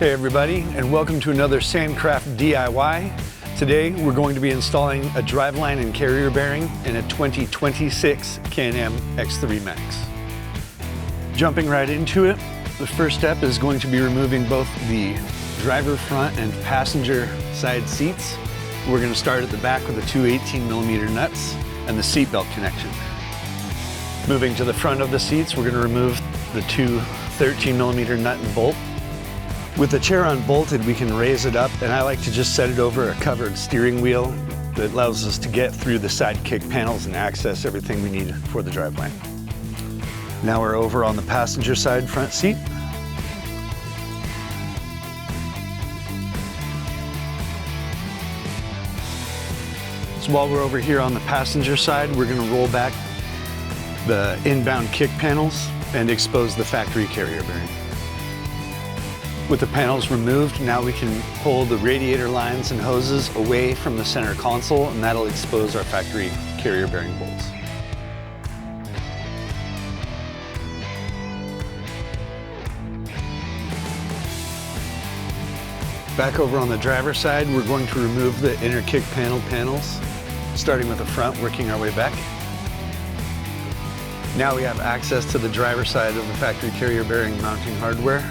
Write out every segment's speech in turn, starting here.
Hey everybody, and welcome to another SANDCRAFT DIY. Today we're going to be installing a driveline and carrier bearing in a 2026 Can-Am X3 Max. Jumping right into it, the first step is going to be removing both the driver front and passenger side seats. We're going to start at the back with the two 18mm nuts and the seat belt connection. Moving to the front of the seats, we're going to remove the two 13mm nut and bolt. With the chair unbolted, we can raise it up, and I like to just set it over a covered steering wheel that allows us to get through the side kick panels and access everything we need for the driveline. Now we're over on the passenger side front seat. So while we're over here on the passenger side, we're going to roll back the inbound kick panels and expose the factory carrier bearing. With the panels removed, now we can pull the radiator lines and hoses away from the center console, and that'll expose our factory carrier bearing bolts. Back over on the driver's side, we're going to remove the inner kick panels, starting with the front, working our way back. Now we have access to the driver's side of the factory carrier bearing mounting hardware.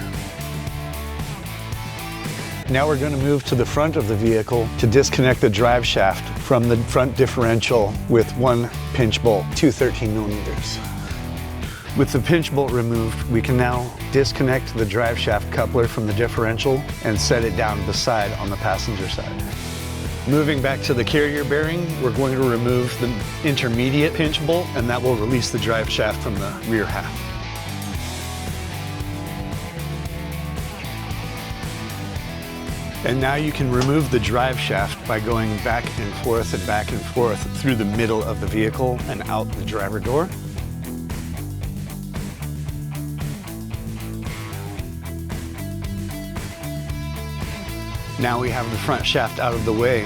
Now we're going to move to the front of the vehicle to disconnect the drive shaft from the front differential with one pinch bolt, two 13mm. With the pinch bolt removed, we can now disconnect the drive shaft coupler from the differential and set it down beside on the passenger side. Moving back to the carrier bearing, we're going to remove the intermediate pinch bolt, and that will release the drive shaft from the rear half. And now you can remove the drive shaft by going back and forth through the middle of the vehicle and out the driver door. Now we have the front shaft out of the way.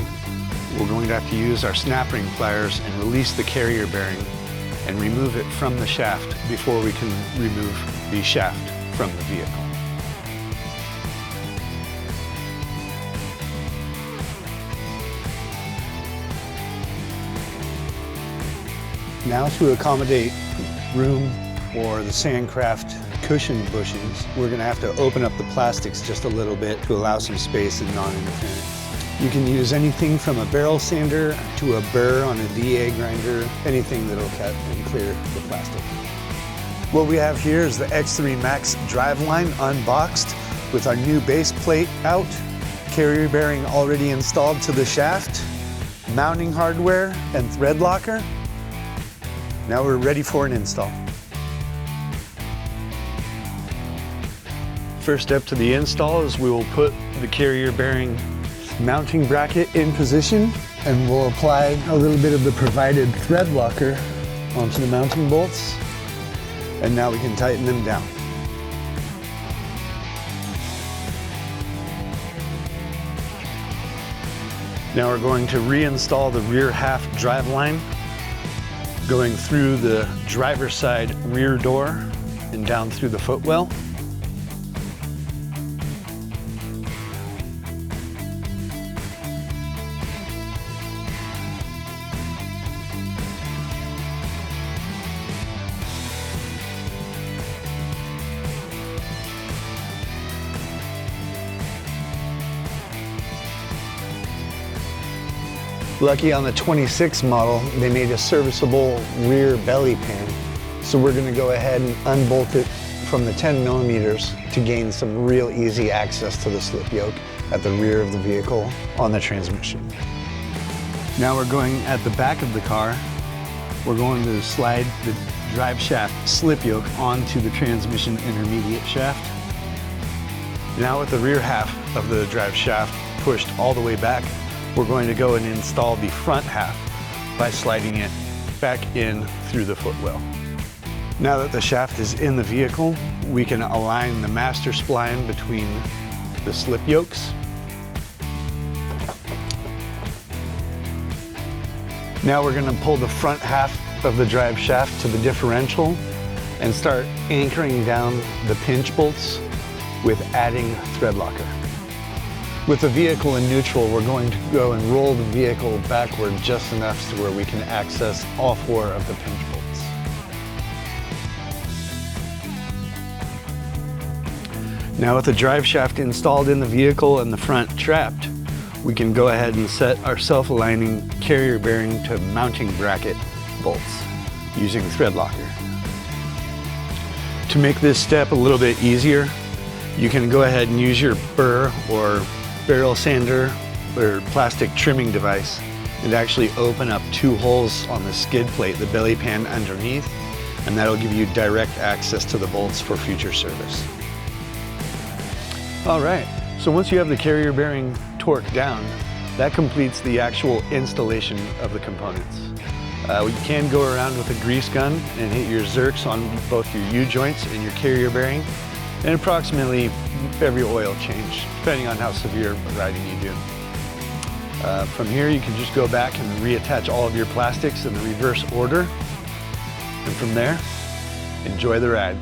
We're going to have to use our snap ring pliers and release the carrier bearing and remove it from the shaft before we can remove the shaft from the vehicle. Now, to accommodate room for the SANDCRAFT cushion bushings, we're going to have to open up the plastics just a little bit to allow some space and non-interference. You can use anything from a barrel sander to a burr on a DA grinder, anything that'll cut and clear the plastic. What we have here is the X3 Max driveline unboxed with our new base plate out, carrier bearing already installed to the shaft, mounting hardware and thread locker. Now we're ready for an install. First step to the install is we will put the carrier bearing mounting bracket in position, and we'll apply a little bit of the provided thread locker onto the mounting bolts, and now we can tighten them down. Now we're going to reinstall the rear half driveline, going through the driver's side rear door and down through the footwell. Lucky on the 26 model, they made a serviceable rear belly pan. So we're going to go ahead and unbolt it from the 10mm to gain some real easy access to the slip yoke at the rear of the vehicle on the transmission. Now we're going at the back of the car. We're going to slide the drive shaft slip yoke onto the transmission intermediate shaft. Now with the rear half of the drive shaft pushed all the way back, we're going to go and install the front half by sliding it back in through the footwell. Now that the shaft is in the vehicle, we can align the master spline between the slip yokes. Now we're going to pull the front half of the drive shaft to the differential and start anchoring down the pinch bolts with adding thread locker. With the vehicle in neutral, we're going to go and roll the vehicle backward just enough to where we can access all 4 of the pinch bolts. Now with the drive shaft installed in the vehicle and the front trapped, we can go ahead and set our self-aligning carrier bearing to mounting bracket bolts using thread locker. To make this step a little bit easier, you can go ahead and use your burr or barrel sander or plastic trimming device and actually open up 2 holes on the skid plate, the belly pan underneath, and that'll give you direct access to the bolts for future service. All right, so once you have the carrier bearing torqued down, that completes the actual installation of the components. You can go around with a grease gun and hit your zerks on both your U-joints and your carrier bearing, and approximately every oil change, depending on how severe riding you do. From here, you can just go back and reattach all of your plastics in the reverse order, and from there, enjoy the ride.